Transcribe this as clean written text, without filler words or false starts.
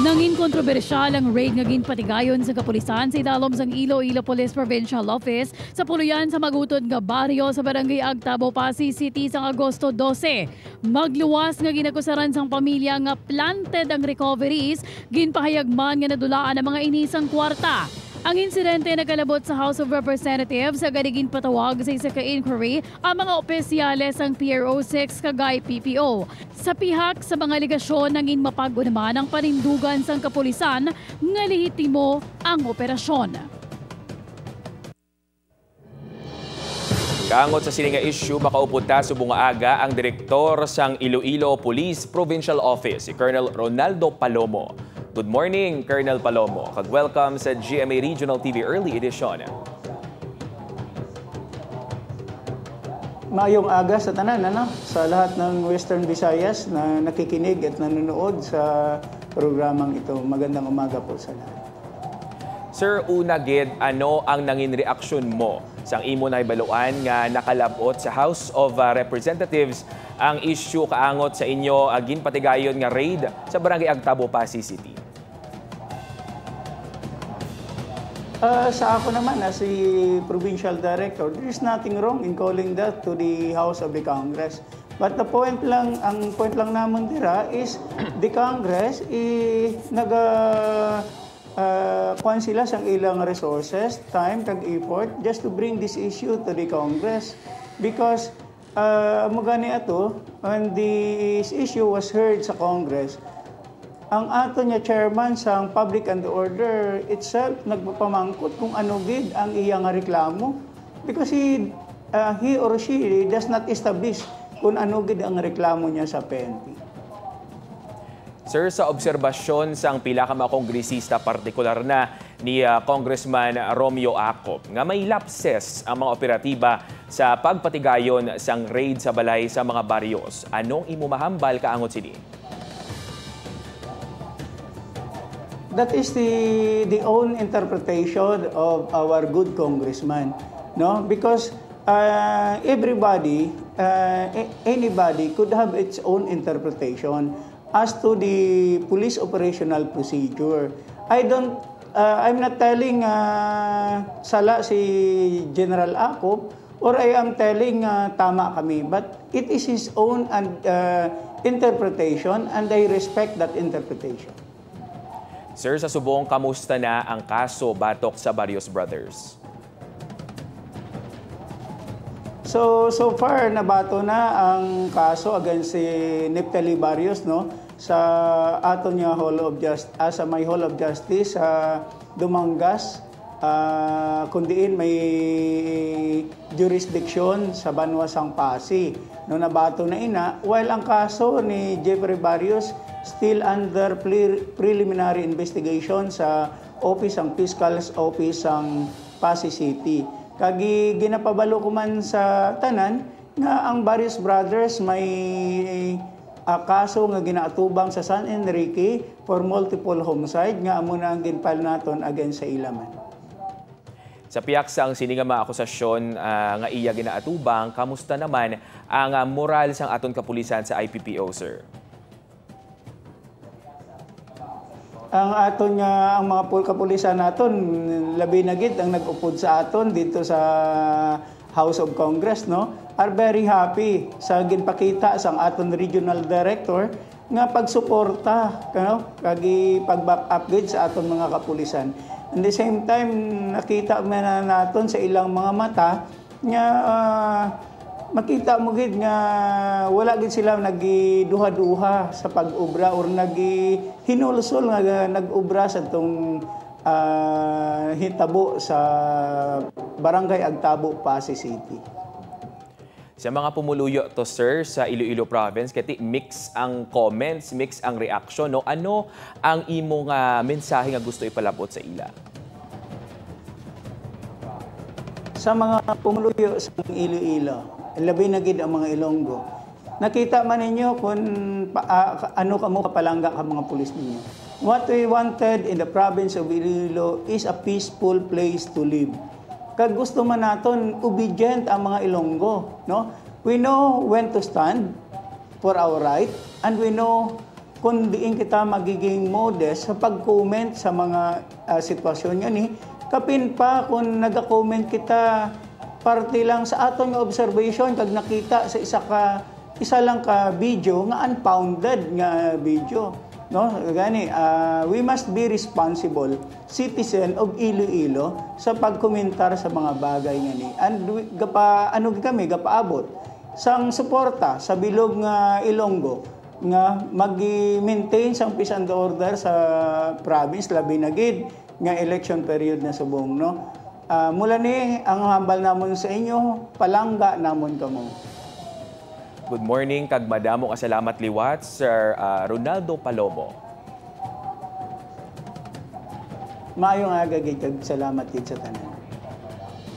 Nangin kontrobersyal ang raid nga ginpatigayon sa kapulisan sa idalom sang Iloilo Police Provincial Office sa puluyan sa magutod nga baryo sa Barangay Agtabo, Pasig City sa Agosto 12. Magluwas nga ginakusaran sang pamilya nga planted ang recoveries, ginpahayagman nga nadulaan ang mga inisang kwarta. Ang insidente nakalabot sa House of Representatives sa ganigin patawag sa isa ka inquiry ang mga opisyales ng PRO6 kagay PPO. Sa pihak sa mga aligasyon nangin mapag-unaman ang panindugan sang kapulisan nga lehitimo ang operasyon. Kaangot sa sininga issue, makaupod ta subong aga ang direktor sang Iloilo Police Provincial Office, si Colonel Ronaldo Palomo. Good morning, Colonel Palomo. Kag-welcome sa GMA Regional TV Early Edition. Maayong aga sa tanan, sa lahat ng Western Visayas na nakikinig at nanonood sa programang ito. Magandang umaga po sa lahat. Sir, una gid, ano ang nangin reaksyon mo sang imo na ibaluan nga nakalabot sa House of Representatives ang issue kaangot sa inyo ginpatigayon nga raid sa Barangay Agtabo, Pasig City? Sa ako naman, as a provincial director, there is nothing wrong in calling that to the House of the Congress. But ang point lang naman dira is the Congress kuan sila sang ilang resources, time, kag effort just to bring this issue to the Congress. Because magani ato, when this issue was heard sa Congress, ang ato niya chairman sang Public and Order itself nagpapamangkot kung ano gid ang iyang reklamo, because he or she does not establish kung ano gid ang reklamo niya sa PNP. Sir, sa obserbasyon sang pila ka mga kongresista, partikular na ni Congressman Romeo Acop, nga may lapses ang mga operatiba sa pagpatigayon sang raid sa balay sa mga baryos, anong imumahambal kaangot sini? That is the own interpretation of our good congressman, no? Because anybody could have its own interpretation as to the police operational procedure. I'm not telling sala si General Acop, or I am telling tama kami, but it is his own interpretation, and I respect that interpretation. Sir, sa subong, kamusta na ang kaso batok sa Barrios Brothers? So far nabato na ang kaso against si Neftali Barrios, no, sa ato niya may Hall of Justice sa Dumangas, kundiin may jurisdiction sa Banwa Sang Pasi. No, nabato na ina, while ang kaso ni Jeffrey Barrios still under preliminary investigation sa Office ang Fiscal's Office ang Pasig City. Kagi ginapabalo ko man sa tanan nga ang Barrios Brothers may kaso nga ginaatubang sa San Enrique for multiple homicide nga amo na ang ginfile naton against sa ilaman. Sa piyak sang sininga mga akusasyon nga iya ginaatubang, kamusta naman ang moral sang aton kapulisan sa IPPO, sir? Ang aton nga ang mga kapulisan naton labi na gid ang nag-upod sa aton dito sa House of Congress, no, are very happy sa ginpakita sang aton regional director nga pagsuporta, no, kagi pag-back up gid sa aton mga kapulisan. At the same time, nakita man naton sa ilang mga mata nga makita mo gid nga wala gid sila nagiduha-duha sa pag-ubra or hinulsol nga nag-ubra sa tong hitabo sa Barangay Agtabo, Pasig City. Sa mga pumuluyo to, sir, sa Iloilo Province, kati mix ang comments, mix ang reaction, no? Ano ang imong mensahe nga gusto ipalabot sa ila? Sa mga pumuluyo sa Iloilo, labi na gid ang mga Ilonggo. Nakita man ninyo kung ano kamo kapalangga ka mga pulis ninyo. What we wanted in the province of Iloilo is a peaceful place to live. Kag gusto man naton obedient ang mga Ilonggo, no? We know when to stand for our right, and we know kung diin kita magiging modest sa pag-comment sa mga sitwasyon nga ni, kapin pa kung nag-comment kita parte lang sa aton nga observation kag nakita sa isa lang ka video nga unfounded nga video, no? Gani, we must be responsible citizen of Iloilo sa pagkomentar sa mga bagay nga ni. And kami gapaabot sang suporta sa bilog nga Ilonggo nga mag-maintain sang peace and order sa province labi na gid nga election period na subong, no? Mula ni ang hambal namon sa inyo, palangga namon kamo. Good morning, kag madamo ka salamat liwat, Sir Ronaldo Palomo. Maayong aga gid kag salamat gid sa tanan.